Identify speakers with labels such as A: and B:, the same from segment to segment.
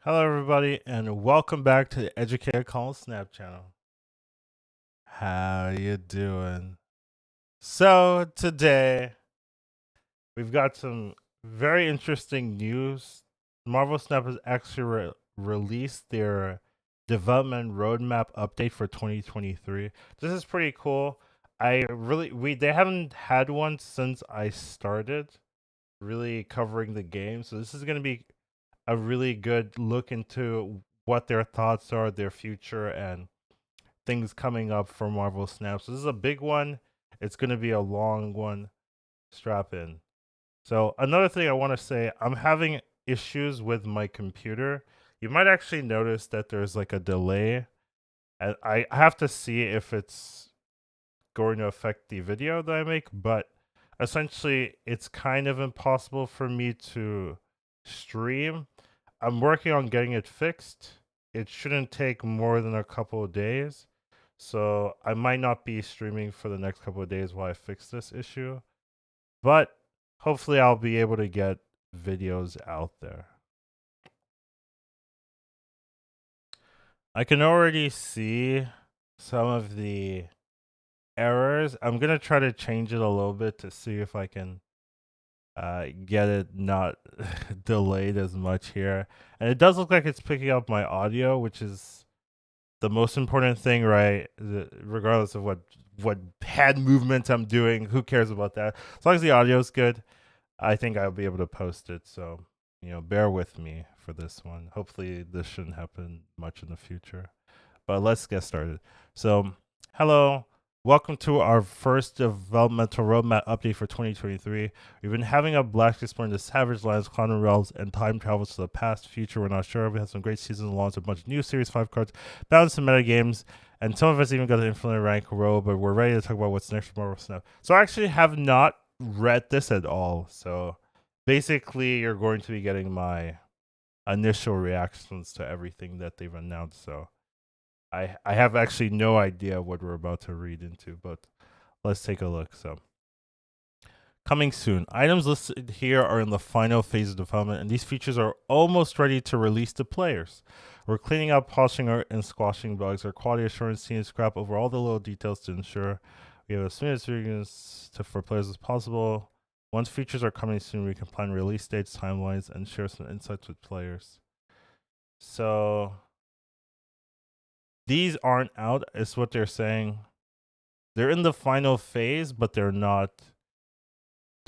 A: Hello, everybody, and welcome back to the Educator Call Snap channel. How you doing? So today we've got some very interesting news. Marvel Snap has actually released their development roadmap update for 2023. This is pretty cool. They haven't had one since I started really covering the game, so this is going to be a really good look into what their thoughts are, their future, and things coming up for Marvel Snap. So this is a big one. It's going to be a long one. Strap in. So another thing I want to say, I'm having issues with my computer. You might actually notice that there's like a delay. And I have to see if it's going to affect the video that I make, but essentially it's kind of impossible for me to stream. I'm working on getting it fixed. It shouldn't take more than a couple of days. So I might not be streaming for the next couple of days while I fix this issue. But hopefully I'll be able to get videos out there. I can already see some of the errors. I'm going to try to change it a little bit to see if I can get it not delayed as much here. And it does look like it's picking up my audio, which is the most important thing, right? Regardless of what head movements I'm doing, who cares about that? As long as the audio is good, I think I'll be able to post it. So, bear with me for this one. Hopefully, this shouldn't happen much in the future. But let's get started. So, hello. Welcome to our first developmental roadmap update for 2023. We've been having a blast exploring the savage lands, quantum realms, and time travels to the past, future. We're not sure. We had some great seasons, launched a bunch of new Series 5 cards, balanced some meta games, and some of us even got an infinite rank row, but we're ready to talk about what's next for Marvel Snap. So I actually have not read this at all. So basically, you're going to be getting my initial reactions to everything that they've announced. So I have actually no idea what we're about to read into, but let's take a look. So, coming soon. Items listed here are in the final phase of development, and these features are almost ready to release to players. We're cleaning up, polishing, and squashing bugs. Our quality assurance team scrap over all the little details to ensure we have as smooth experience for players as possible. Once features are coming soon, we can plan release dates, timelines, and share some insights with players. So these aren't out, is what they're saying. They're in the final phase, but they're not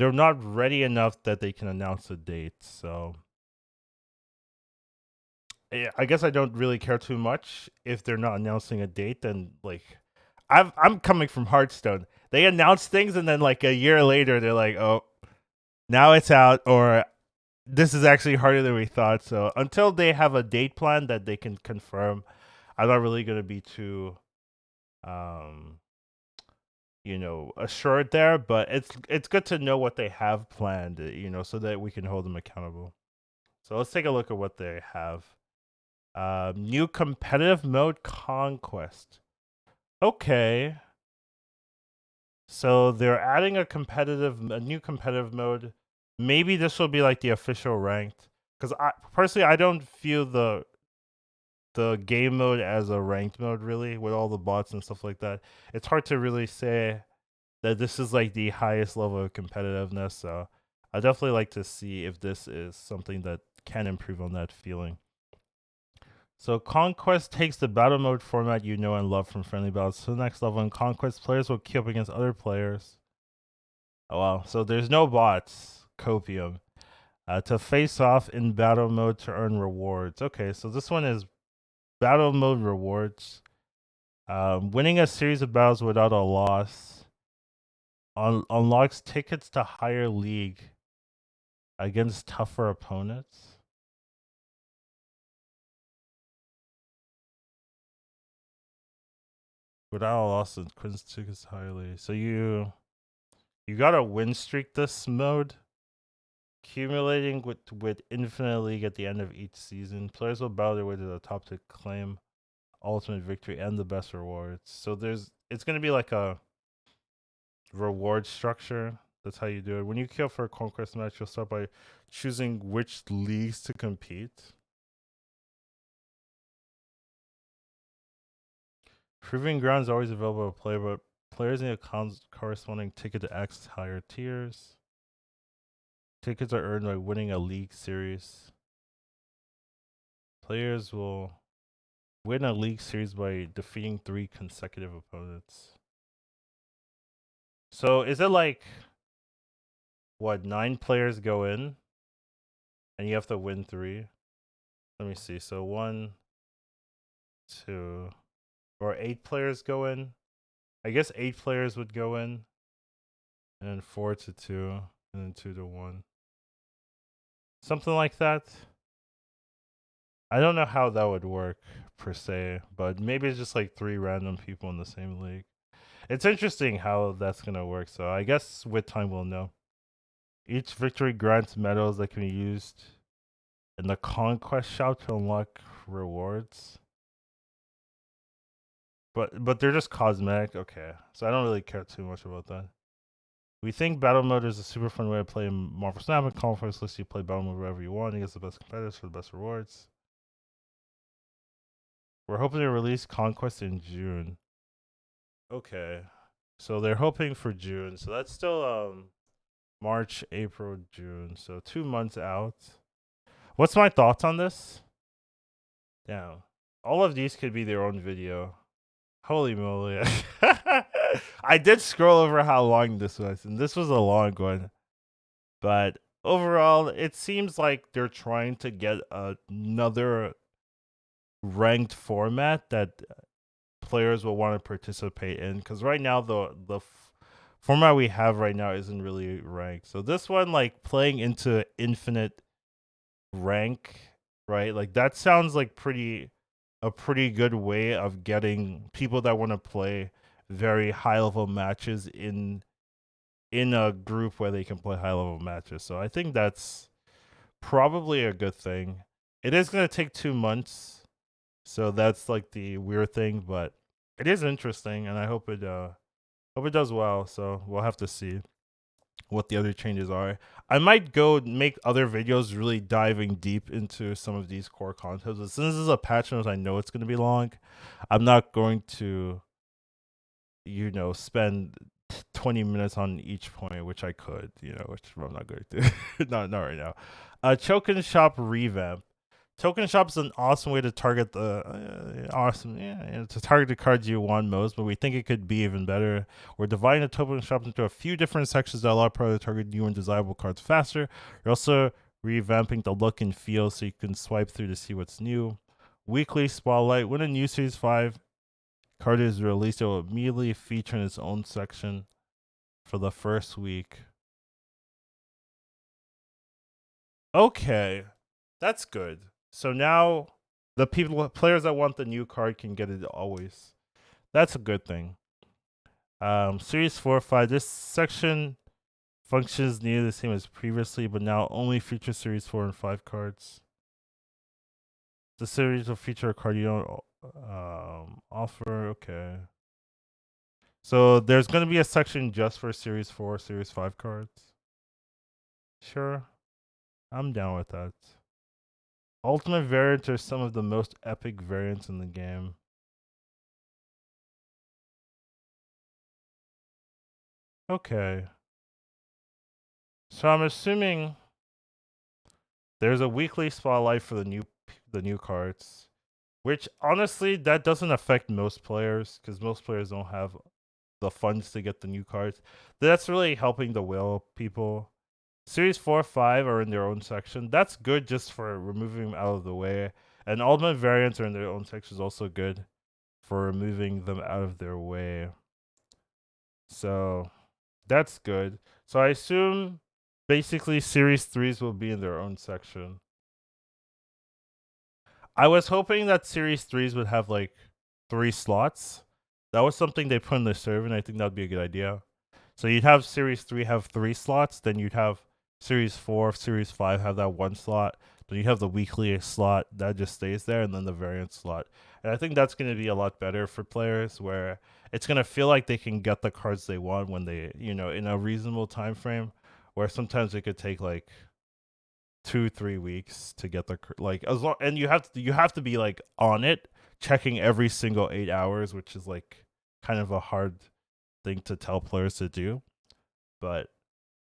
A: ready enough that they can announce a date. So I guess I don't really care too much if they're not announcing a date. Then I'm coming from Hearthstone. They announce things and then like a year later they're like, oh, now it's out, or this is actually harder than we thought. So until they have a date plan that they can confirm, I'm not really gonna be too um assured there, but it's good to know what they have planned, so that we can hold them accountable. So let's take a look at what they have. New competitive mode, Conquest. Okay, so they're adding a new competitive mode. Maybe this will be like the official ranked, because I personally I don't feel the game mode as a ranked mode really, with all the bots and stuff like that. It's hard to really say that this is like the highest level of competitiveness. So I definitely like to see if this is something that can improve on that feeling. So Conquest takes the battle mode format you know and love from friendly battles to the next level. In Conquest, players will queue up against other players. Oh wow! So there's no bots. Copium. To face off in battle mode to earn rewards. Okay, so this one is battle mode rewards. Winning a series of battles without a loss unlocks tickets to higher league against tougher opponents. Without a loss, wins tickets highly. So you got a win streak this mode, accumulating with infinite league at the end of each season. Players will battle their way to the top to claim ultimate victory and the best rewards. So it's gonna be like a reward structure. That's how you do it. When you queue up for a conquest match, you'll start by choosing which leagues to compete. Proving ground is always available to play, but players need a corresponding ticket to access higher tiers. Tickets are earned by winning a league series. Players will win a league series by defeating 3 consecutive opponents. So is it like what 9 players go in and you have to win 3? Let me see. So 1, 2, or 8 players go in. I guess 8 players would go in, and then 4-2, and then 2-1. Something like that. I don't know how that would work per se, but maybe it's just like 3 random people in the same league. It's interesting how that's gonna work. So I guess with time we'll know. Each victory grants medals that can be used in the Conquest shop to unlock rewards. But they're just cosmetic. Okay, so I don't really care too much about that. We think battle mode is a super fun way to play Marvel Snap and Conquest lets you play battle mode wherever you want against the best competitors for the best rewards. We're hoping to release Conquest in June. Okay, so they're hoping for June. So that's still March, April, June. So 2 months out. What's my thoughts on this? Damn, all of these could be their own video. Holy moly. I did scroll over how long this was, and this was a long one. But overall, it seems like they're trying to get another ranked format that players will want to participate in. Because right now, the format we have right now isn't really ranked. So this one, like playing into infinite rank, right? Like that sounds like a pretty good way of getting people that want to play very high level matches in a group where they can play high level matches. So I think that's probably a good thing. It is going to take 2 months. So that's like the weird thing, but it is interesting and I hope it does well. So we'll have to see what the other changes are. I might go make other videos really diving deep into some of these core concepts. But since this is a patch notes, I know it's going to be long. I'm not going to, spend 20 minutes on each point, which I could, which I'm not going to. not right now. Token Shop Revamp. Token Shop is an awesome way to target to target the cards you want most, but we think it could be even better. We're dividing the Token Shop into a few different sections that allow players to target new and desirable cards faster. We're also revamping the look and feel so you can swipe through to see what's new. Weekly Spotlight. When a new Series 5 card is released, it will immediately feature in its own section for the first week. Okay, that's good. So now the players that want the new card can get it always. That's a good thing. Series 4 or 5. This section functions nearly the same as previously, but now only features Series 4 and 5 cards. The series will feature a card you don't offer. Okay. So there's going to be a section just for Series 4, Series 5 cards. Sure. I'm down with that. Ultimate variants are some of the most epic variants in the game. Okay. So I'm assuming there's a weekly spotlight for the new cards, which honestly that doesn't affect most players because most players don't have the funds to get the new cards. That's really helping the whale people. Series 4 5 are in their own section. That's good just for removing them out of the way. And ultimate variants are in their own section is also good for removing them out of their way. So that's good. So I assume basically Series 3s will be in their own section. I was hoping that Series 3s would have like 3 slots. That was something they put in the server, and I think that would be a good idea. So you'd have Series 3 have 3 slots, then you'd have Series 4, Series 5 have that 1 slot. Then you have the weekly slot that just stays there, and then the variant slot. And I think that's going to be a lot better for players where it's going to feel like they can get the cards they want when they, in a reasonable time frame, where sometimes it could take like 2-3 weeks to get the as long, and you have to be like on it checking every single 8 hours, which is like kind of a hard thing to tell players to do. But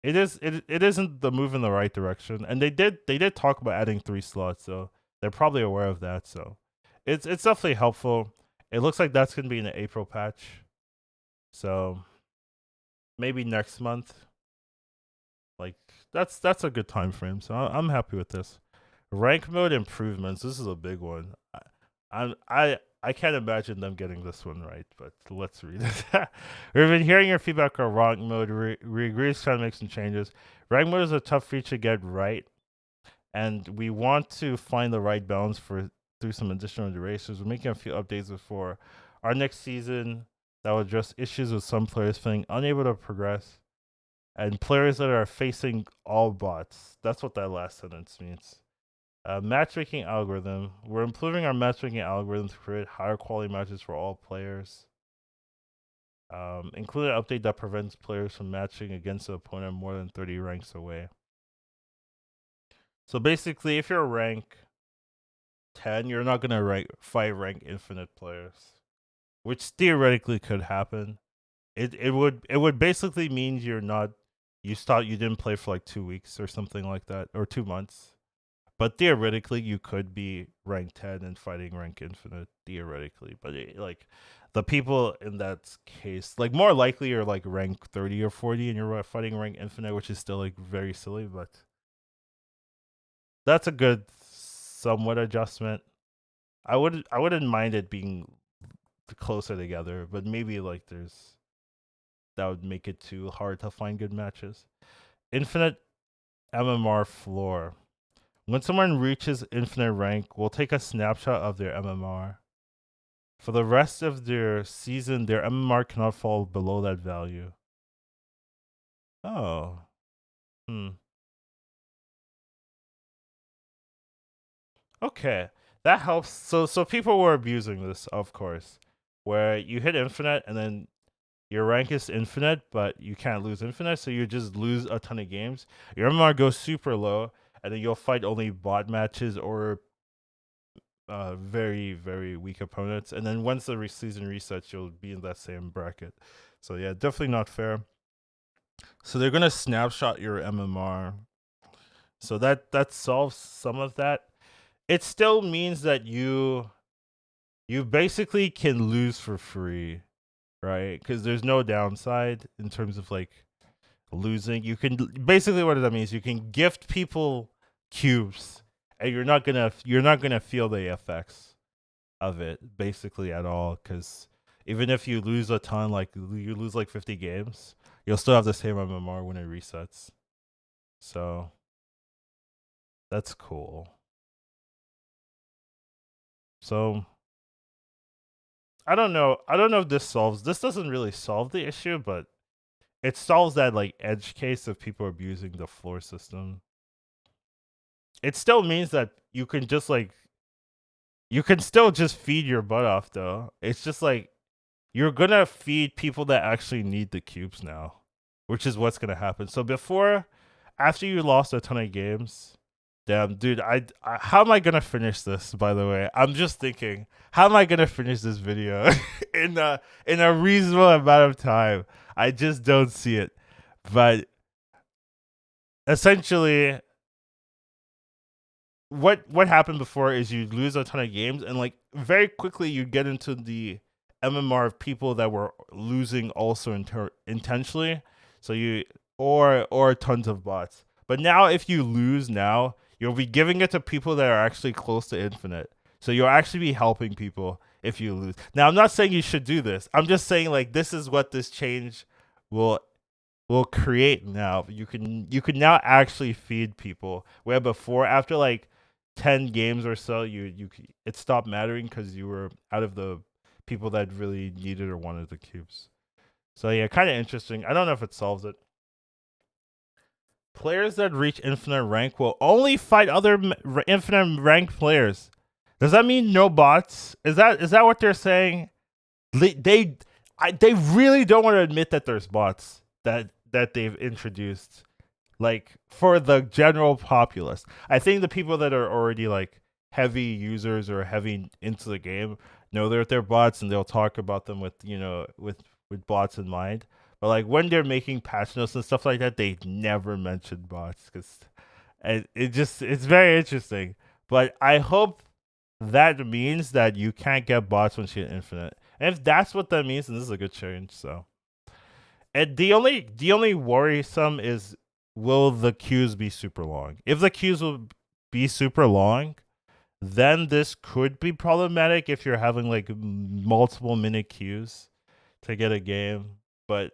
A: it isn't the move in the right direction. And they did talk about adding 3 slots, so they're probably aware of that. So it's definitely helpful. It looks like that's gonna be in the April patch. So maybe next month. Like that's a good time frame. So I'm happy with this. Rank mode improvements. This is a big one. I can't imagine them getting this one right, but let's read it. We've been hearing your feedback on rank mode. We agree it's trying to make some changes. Rank mode is a tough feature to get right, and we want to find the right balance for through some additional iterations. We're making a few updates before our next season that will address issues with some players feeling unable to progress and players that are facing all bots. That's what that last sentence means. Matchmaking algorithm. We're improving our matchmaking algorithm to create higher quality matches for all players. Include an update that prevents players from matching against an opponent more than 30 ranks away. So basically, if you're rank 10, you're not gonna fight rank infinite players, which theoretically could happen. It would basically mean you didn't play for like 2 weeks or something like that, or 2 months. But theoretically, you could be rank 10 and fighting rank infinite, theoretically. But like the people in that case, like more likely you're like rank 30 or 40 and you're fighting rank infinite, which is still like very silly, but that's a good somewhat adjustment. I wouldn't mind it being closer together, but maybe like that would make it too hard to find good matches. Infinite MMR floor. When someone reaches infinite rank, we'll take a snapshot of their MMR. For the rest of their season, their MMR cannot fall below that value. Oh. Okay. That helps. So people were abusing this, of course. Where you hit infinite and then your rank is infinite, but you can't lose infinite, so you just lose a ton of games. Your MMR goes super low, and then you'll fight only bot matches or very, very weak opponents. And then once the season resets, you'll be in that same bracket. So yeah, definitely not fair. So they're gonna snapshot your MMR. So that solves some of that. It still means that you basically can lose for free, right? Because there's no downside in terms of like losing. You can basically what that means. You can gift people cubes, and you're not gonna feel the effects of it basically at all. Because even if you lose a ton, like you lose like 50 games, you'll still have the same MMR when it resets. So that's cool. So I don't know. I don't know if this doesn't really solve the issue, but it solves that like edge case of people abusing the floor system. It still means that you can just like you can still just feed your butt off though. It's just like you're gonna feed people that actually need the cubes now, which is what's gonna happen. So after you lost a ton of games, damn, dude, how am I gonna finish this? By the way, I'm just thinking, how am I gonna finish this video in a reasonable amount of time? I just don't see it. But essentially, what happened before is you lose a ton of games, and like very quickly you get into the MMR of people that were losing also intentionally. So or tons of bots. But now if you lose now, you'll be giving it to people that are actually close to infinite. So you'll actually be helping people if you lose. Now I'm not saying you should do this. I'm just saying like this is what this change will create now. You can now actually feed people. Where before, after like 10 games or so, it stopped mattering because you were out of the people that really needed or wanted the cubes. So yeah, kind of interesting. I don't know if it solves it. Players that reach infinite rank will only fight other infinite ranked players. Does that mean no bots? Is that what they're saying? They really don't want to admit that there's bots that they've introduced, like for the general populace. I think the people that are already like heavy users or heavy into the game, know they're bots and they'll talk about them with with bots in mind. But like when they're making patch notes and stuff like that, they never mention bots because it's very interesting. But I hope that means that you can't get bots once you hit infinite. And if that's what that means, then this is a good change. So, and the only worrisome is, will the queues be super long? If the queues will be super long, then this could be problematic if you're having like multiple minute queues to get a game. But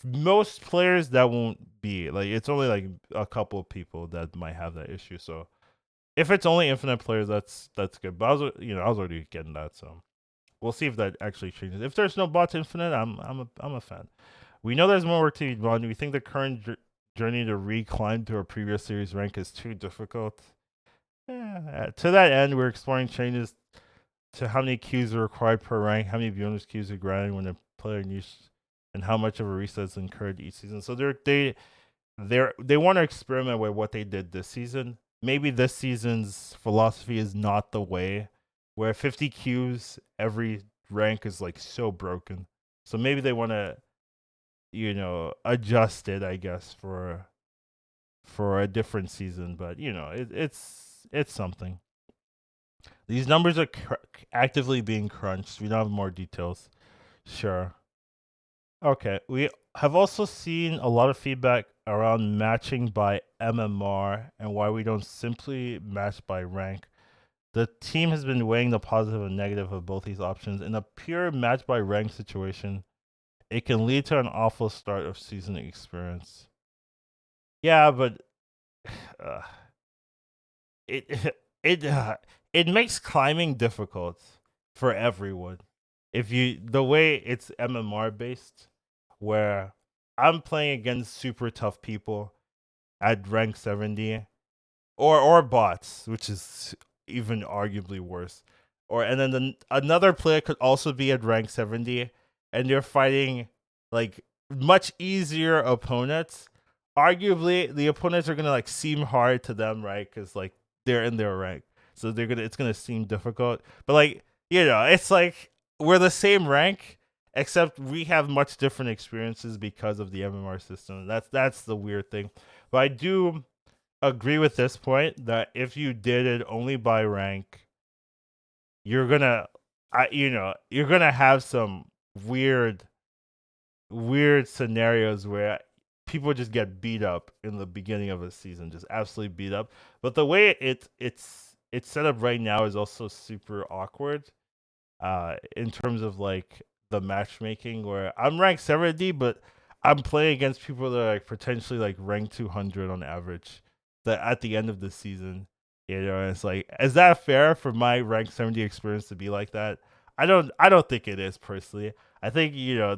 A: most players that won't be like, it's only like a couple of people that might have that issue. So if it's only infinite players, that's good. But I was already getting that, so we'll see if that actually changes. If there's no bots infinite, I'm a fan. We know there's more work to be done. We think the current journey to reclimb to a previous series rank is too difficult. To that end, we're exploring changes to how many queues are required per rank, how many bonus queues are granted when a player needs, and how much of a reset is incurred each season. So they want to experiment with what they did this season. Maybe this season's philosophy is not the way, where 50 queues every rank is like so broken. So maybe they want to, adjust it, I guess, for a different season. But it's something. These numbers are actively being crunched. We don't have more details. Sure. Okay. We have also seen a lot of feedback around matching by MMR and why we don't simply match by rank. The team has been weighing the positive and negative of both these options. In a pure match by rank situation, it can lead to an awful start of season experience. Yeah, but uh, it it makes climbing difficult for everyone. If you the way it's MMR based, where I'm playing against super tough people at rank 70, or bots, which is even arguably worse. Or and then another player could also be at rank 70, and they're fighting like much easier opponents. Arguably, the opponents are gonna like seem hard to them, right? Because like they're in their rank, so it's gonna seem difficult. But like it's like we're the same rank, except we have much different experiences because of the MMR system. That's the weird thing. But I do agree with this point that if you did it only by rank, you're gonna, you're gonna have some weird, weird scenarios where people just get beat up in the beginning of a season, just absolutely beat up. But the way it's set up right now is also super awkward, in terms of like the matchmaking, where I'm ranked 70, but I'm playing against people that are like potentially like ranked 200 on average. That at the end of the season, and it's like, is that fair for my rank 70 experience to be like that? I don't think it is personally. I think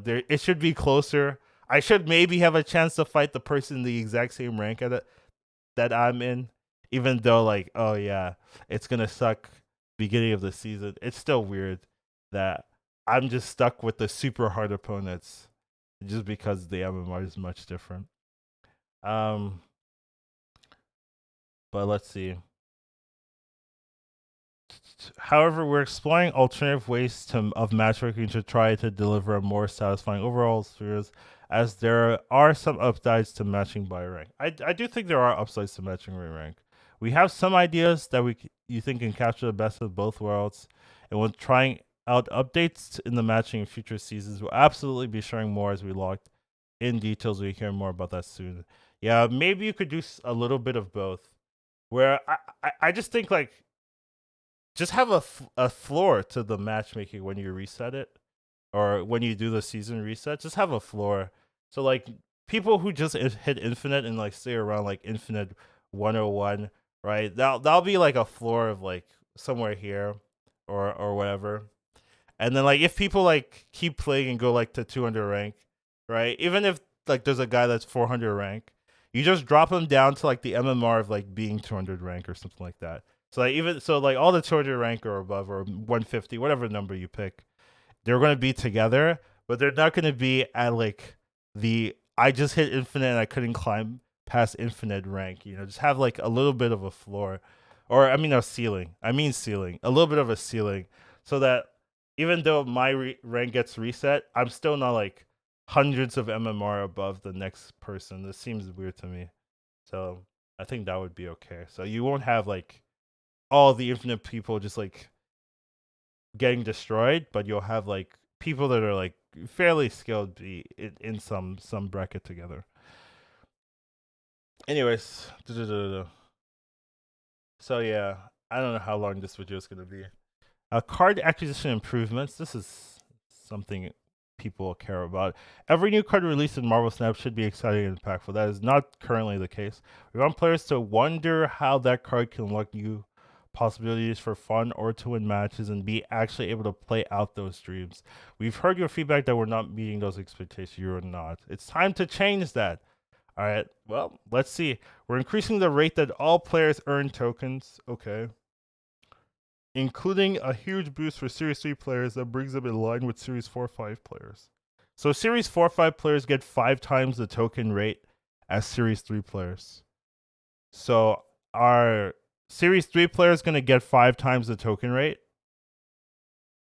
A: there it should be closer. I should maybe have a chance to fight the person the exact same rank that I'm in, even though like, oh yeah, it's gonna suck beginning of the season. It's still weird that I'm just stuck with the super hard opponents just because the MMR is much different. Um, but let's see. However, we're exploring alternative ways of matchmaking to try to deliver a more satisfying overall experience, as there are some upsides to matching by rank. I do think there are upsides to matching by rank. We have some ideas that you think can capture the best of both worlds, and when trying out updates in the matching in future seasons, we'll absolutely be sharing more as we locked in details. We hear more about that soon. Yeah, maybe you could do a little bit of both. Where I just think like, just have a floor to the matchmaking when you reset it, or when you do the season reset. Just have a floor, so like people who just hit infinite and like stay around like infinite 101, right? That'll be like a floor of like somewhere here, or whatever. And then like if people like keep playing and go like to 200 rank, right? Even if like there's a guy that's 400 rank, you just drop him down to like the MMR of like being 200 rank or something like that. So like even so like all the 200 rank or above, or 150, whatever number you pick, they're going to be together, but they're not going to be at like the I just hit infinite and I couldn't climb past infinite rank. Just have like a little bit of a floor, or I mean a ceiling. I mean ceiling, a little bit of a ceiling, so that even though my rank gets reset, I'm still not like hundreds of MMR above the next person. This seems weird to me. So I think that would be okay. So you won't have like all the infinite people just like getting destroyed, but you'll have like people that are like fairly skilled be in some bracket together. Anyways, so yeah, I don't know how long this video is gonna be. Card acquisition improvements. This is something people care about. Every new card released in Marvel Snap should be exciting and impactful. That is not currently the case. We want players to wonder how that card can unlock new possibilities for fun or to win matches and be actually able to play out those dreams. We've heard your feedback that we're not meeting those expectations. You're not. It's time to change that. All right. Well, let's see. We're increasing the rate that all players earn tokens. Okay. Including a huge boost for Series 3 players that brings them in line with Series 4-5 players. So Series 4-5 players get 5 times the token rate as Series 3 players. So are Series 3 players going to get 5 times the token rate?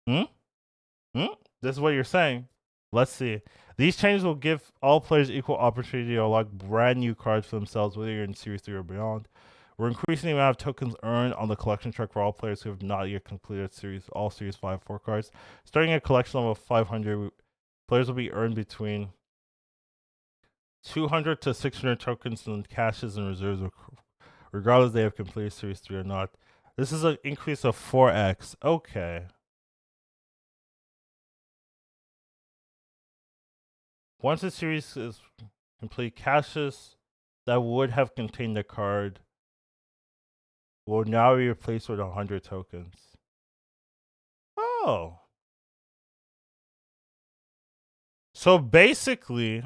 A: This is what you're saying. Let's see. These changes will give all players equal opportunity to unlock brand new cards for themselves, whether you're in Series 3 or beyond. We're increasing the amount of tokens earned on the collection track for all players who have not yet completed all Series 5-4 cards. Starting at collection level 500, players will be earned between 200 to 600 tokens in caches and reserves, regardless if they have completed Series 3 or not. This is an increase of 4x. Okay. Once the series is complete, caches that would have contained the card will now be replaced with 100 tokens. Oh. So basically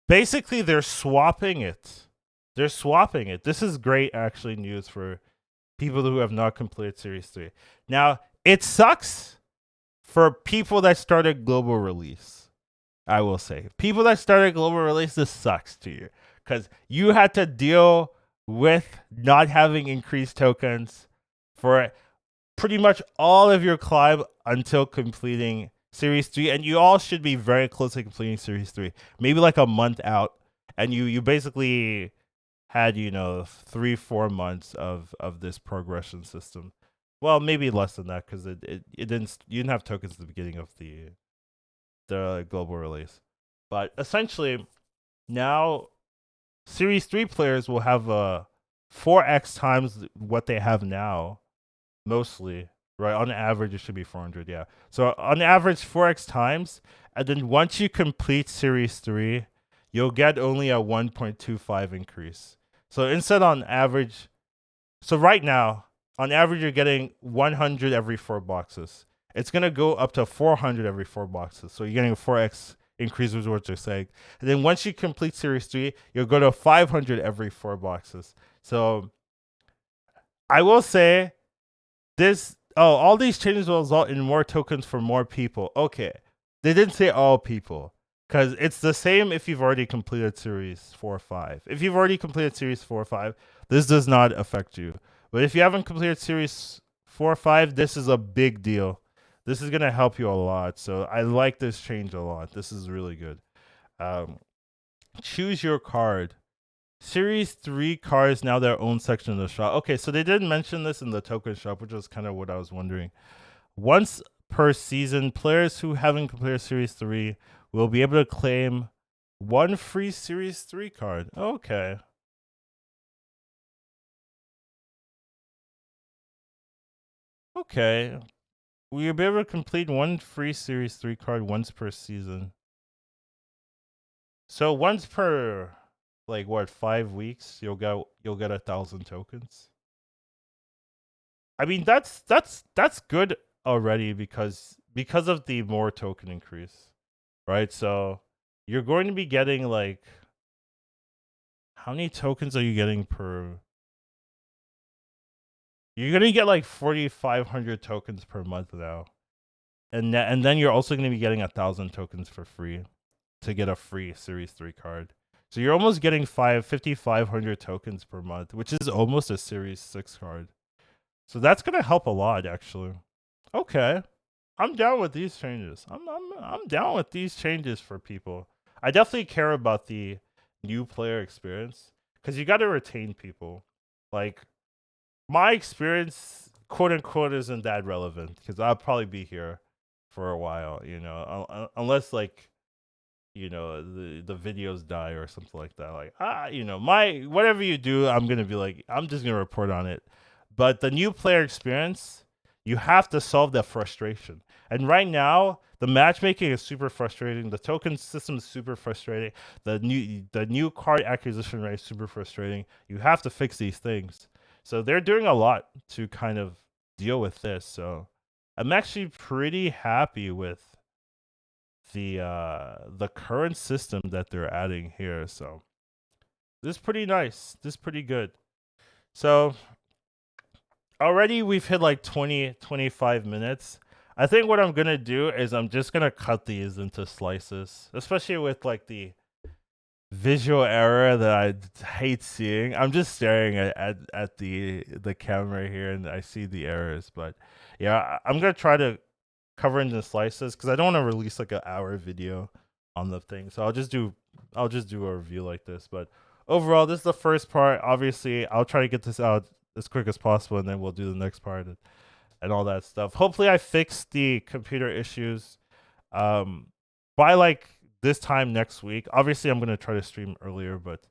A: they're swapping it. They're swapping it. This is great actually news for people who have not completed Series 3. Now, it sucks for people that started global release. I will say. People that started global release, this sucks to you. Because you had to deal with not having increased tokens for pretty much all of your climb until completing Series 3. And you all should be very close to completing Series 3. Maybe like a month out. And you basically had, 3-4 months of this progression system. Well, maybe less than that, because you didn't have tokens at the beginning of the global release. But essentially, now Series 3 players will have 4x times what they have now, mostly. Right? On average, it should be 400, yeah. So on average, 4x times. And then once you complete Series 3, you'll get only a 1.25 increase. So instead on average, so right now, on average, you're getting 100 every 4 boxes. It's going to go up to 400 every 4 boxes. So you're getting a 4x increase, is what you're saying. And then once you complete Series 3, you'll go to 500 every 4 boxes. So I will say all these changes will result in more tokens for more people. Okay. They didn't say all people. Because it's the same if you've already completed Series 4 or 5. If you've already completed Series 4 or 5, this does not affect you. But if you haven't completed Series 4 or 5, this is a big deal. This is going to help you a lot. So I like this change a lot. This is really good. Choose your card. Series 3 cards now their own section of the shop. Okay, so they didn't mention this in the token shop, which was kind of what I was wondering. Once per season, players who haven't completed Series 3 will be able to claim one free Series 3 card. Okay. Okay. We'll be able to complete one free Series 3 card once per season. So once per 5 weeks, you'll get 1,000 tokens. I mean that's good already because of the more token increase. Right? So you're going to be getting how many tokens are you getting per? You're going to get 4,500 tokens per month now. And then you're also going to be getting 1,000 tokens for free to get a free Series 3 card. So you're almost getting 5,500 tokens per month, which is almost a Series 6 card. So that's going to help a lot, actually. Okay. I'm down with these changes. I'm down with these changes for people. I definitely care about the new player experience because you got to retain people. Like my experience, quote unquote, isn't that relevant because I'll probably be here for a while. You know, unless like the videos die or something like that. Like my whatever you do, I'm gonna be like I'm just gonna report on it. But the new player experience, you have to solve that frustration. And right now, the matchmaking is super frustrating. The token system is super frustrating. The new card acquisition rate is super frustrating. You have to fix these things. So they're doing a lot to kind of deal with this. So I'm actually pretty happy with the current system that they're adding here. So this is pretty nice. This is pretty good. So already we've hit like 25 minutes. I think what I'm gonna do is I'm just gonna cut these into slices, especially with like the visual error that I hate seeing. I'm just staring at the camera here and I see the errors. But yeah, I'm gonna try to cover into slices because I don't want to release like an hour video on the thing. So I'll just do a review like this. But overall, this is the first part. Obviously, I'll try to get this out as quick as possible, and then we'll do the next part and all that stuff. Hopefully, I fixed the computer issues by like this time next week. Obviously, I'm gonna try to stream earlier, but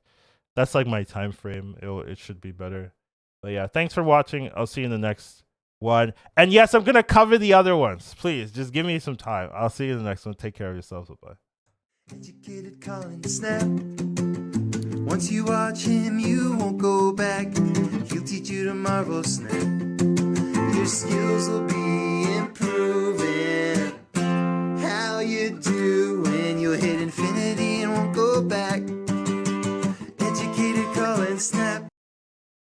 A: that's like my time frame. It should be better. But yeah, thanks for watching. I'll see you in the next one. And yes, I'm gonna cover the other ones. Please, just give me some time. I'll see you in the next one. Take care of yourselves. Bye.
B: Educated calling snap. Once you watch him, you won't go back. He'll teach you tomorrow, snap. Your skills will be